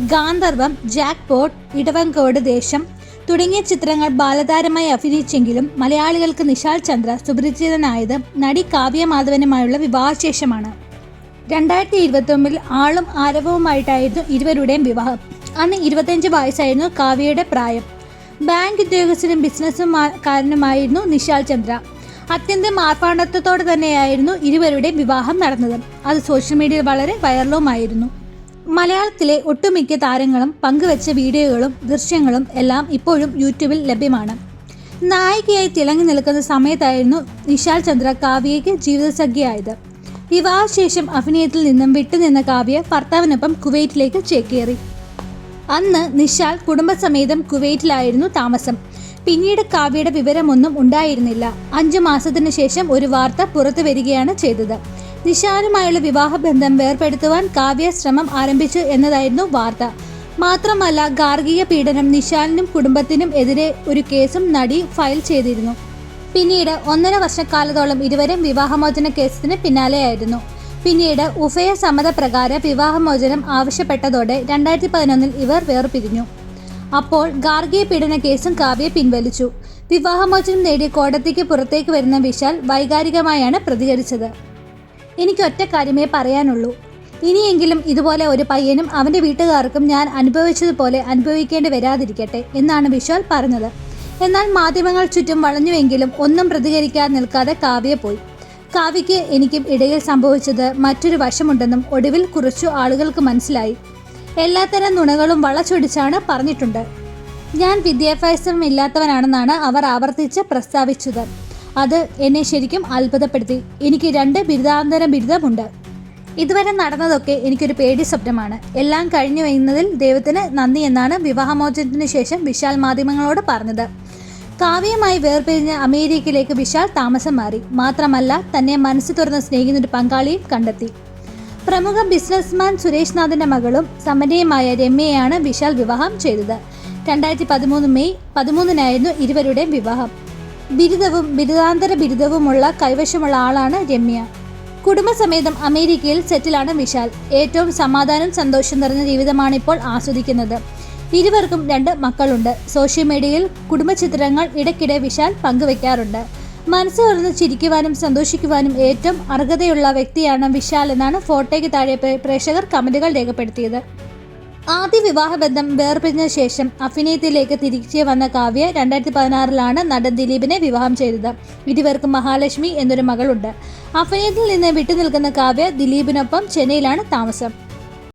Gandharvam, jackpot, ഇടവങ്കോട് ദേശം തുടങ്ങിയ ചിത്രങ്ങൾ ബാലതാരമായി അഭിനയിച്ചെങ്കിലും മലയാളികൾക്ക് നിശാൽ ചന്ദ്ര സുപരിചിതനായത് നടി കാവ്യ മാധവനുമായുള്ള വിവാഹശേഷമാണ്. 2021 ആളും ആരവവുമായിട്ടായിരുന്നു ഇരുവരുടെയും വിവാഹം. അന്ന് 25 വയസ്സായിരുന്നു കാവ്യയുടെ പ്രായം. ബാങ്ക് ഉദ്യോഗസ്ഥനും ബിസിനസ്സുകാരനുമായിരുന്നു നിശാൽ ചന്ദ്ര. അത്യന്തം ആർഭാടത്തോടെ തന്നെയായിരുന്നു ഇരുവരുടെയും വിവാഹം നടന്നത്. അത് സോഷ്യൽ മീഡിയയിൽ വളരെ വൈറലുമായിരുന്നു. മലയാളത്തിലെ ഒട്ടുമിക്ക താരങ്ങളും പങ്കുവച്ച വീഡിയോകളും ദൃശ്യങ്ങളും എല്ലാം ഇപ്പോഴും യൂട്യൂബിൽ ലഭ്യമാണ്. നായികയായി തിളങ്ങി നിൽക്കുന്ന സമയത്തായിരുന്നു നിശാൽ ചന്ദ്ര കാവ്യയ്ക്ക് ജീവിതസഖിയായത്. വിവാഹശേഷം അഭിനയത്തിൽ നിന്നും വിട്ടുനിന്ന കാവ്യ ഭർത്താവിനൊപ്പം കുവൈറ്റിലേക്ക് ചേക്കേറി. അന്ന് നിശാൽ കുടുംബസമേതം കുവൈറ്റിലായിരുന്നു താമസം. പിന്നീട് കാവ്യയുടെ വിവരമൊന്നും ഉണ്ടായിരുന്നില്ല. 5 മാസത്തിനു ശേഷം ഒരു വാർത്ത പുറത്തു വരികയാണ് ചെയ്തത്. നിശാലുമായുള്ള വിവാഹബന്ധം വേർപെടുത്തുവാൻ കാവ്യ ശ്രമം ആരംഭിച്ചു എന്നതായിരുന്നു വാർത്ത. മാത്രമല്ല, ഗാർഹിക പീഡനം നിശാലിനും കുടുംബത്തിനും എതിരെ ഒരു കേസും നടി ഫയൽ ചെയ്തിരുന്നു. പിന്നീട് 1.5 വർഷക്കാലത്തോളം ഇരുവരും വിവാഹമോചന കേസിന് പിന്നാലെയായിരുന്നു. പിന്നീട് ഉഭയ സമ്മതപ്രകാരം വിവാഹമോചനം ആവശ്യപ്പെട്ടതോടെ 2011 ഇവർ വേർപിരിഞ്ഞു. അപ്പോൾ ഗാർഹിക പീഡന കേസും കാവ്യ പിൻവലിച്ചു. വിവാഹമോചനം നേടി കോടതിക്ക് പുറത്തേക്ക് വരുന്ന വിശാൽ വൈകാരികമായാണ് പ്രതികരിച്ചത്. എനിക്ക് ഒറ്റ കാര്യമേ പറയാനുള്ളൂ. ഇനിയെങ്കിലും ഇതുപോലെ ഒരു പയ്യനും അവൻ്റെ വീട്ടുകാർക്കും ഞാൻ അനുഭവിച്ചതുപോലെ അനുഭവിക്കേണ്ടി വരാതിരിക്കട്ടെ എന്നാണ് വിശാൽ പറഞ്ഞത്. എന്നാൽ മാധ്യമങ്ങൾ ചുറ്റും വളഞ്ഞുവെങ്കിലും ഒന്നും പ്രതികരിക്കാൻ നിൽക്കാതെ കാവ്യ പോയി. കാവ്യയ്ക്ക് എനിക്കും ഇടയിൽ സംഭവിച്ചത് മറ്റൊരു വശമുണ്ടെന്നും ഒടുവിൽ കുറച്ചു ആളുകൾക്ക് മനസ്സിലായി. എല്ലാത്തരം നുണകളും വളച്ചൊടിച്ചാണ് പറഞ്ഞിട്ടുണ്ട്. ഞാൻ വിദ്യാഭ്യാസമില്ലാത്തവനാണെന്നാണ് അവർ ആവർത്തിച്ച് പ്രസ്താവിച്ചത്. അത് എന്നെ ശരിക്കും അത്ഭുതപ്പെടുത്തി. എനിക്ക് 2 ബിരുദാനന്തര ബിരുദമുണ്ട്. ഇതുവരെ നടന്നതൊക്കെ എനിക്കൊരു പേടി സ്വപ്നമാണ്. എല്ലാം കഴിഞ്ഞു എന്നതിൽ ദൈവത്തിന് നന്ദി എന്നാണ് വിവാഹമോചനത്തിന് ശേഷം വിശാൽ മാധ്യമങ്ങളോട് പറഞ്ഞത്. കാവ്യയുമായി വേർപിരിഞ്ഞ് അമേരിക്കയിലേക്ക് വിശാൽ താമസം മാറി. മാത്രമല്ല, തന്നെ മനസ്സ് തുറന്ന് സ്നേഹിക്കുന്ന ഒരു പങ്കാളിയും കണ്ടെത്തി. പ്രമുഖ ബിസിനസ്മാൻ സുരേഷ് നാഥിന്റെ മകളും സമ്പന്നയുമായ രമ്യയാണ് വിശാൽ വിവാഹം ചെയ്തത്. 2013 മെയ് 13 ഇരുവരുടെയും വിവാഹം. ബിരുദവും ബിരുദാനന്തര ബിരുദവുമുള്ള കൈവശമുള്ള ആളാണ് രമ്യ. കുടുംബസമേതം അമേരിക്കയിൽ സെറ്റിലാണ് വിശാൽ. ഏറ്റവും സമാധാനം സന്തോഷം നിറഞ്ഞ ജീവിതമാണ് ഇപ്പോൾ ആസ്വദിക്കുന്നത്. ഇരുവർക്കും 2 മക്കളുണ്ട്. സോഷ്യൽ മീഡിയയിൽ കുടുംബചിത്രങ്ങൾ ഇടയ്ക്കിടെ വിശാൽ പങ്കുവെക്കാറുണ്ട്. മനസ്സ് തുറന്ന് ചിരിക്കുവാനും സന്തോഷിക്കുവാനും ഏറ്റവും അർഹതയുള്ള വ്യക്തിയാണ് വിശാൽ എന്നാണ് ഫോട്ടോയ്ക്ക് താഴെ പ്രേക്ഷകർ കമന്റുകൾ രേഖപ്പെടുത്തിയത്. ആദ്യ വിവാഹബന്ധം വേർപിരിഞ്ഞ ശേഷം അഭിനയത്തിലേക്ക് തിരിച്ചു വന്ന കാവ്യ 2016 നടൻ ദിലീപിനെ വിവാഹം ചെയ്തത്. ഇരുവർക്കും മഹാലക്ഷ്മി എന്നൊരു മകളുണ്ട്. അഭിനയത്തിൽ നിന്ന് വിട്ടുനിൽക്കുന്ന കാവ്യ ദിലീപിനൊപ്പം ചെന്നൈയിലാണ് താമസം.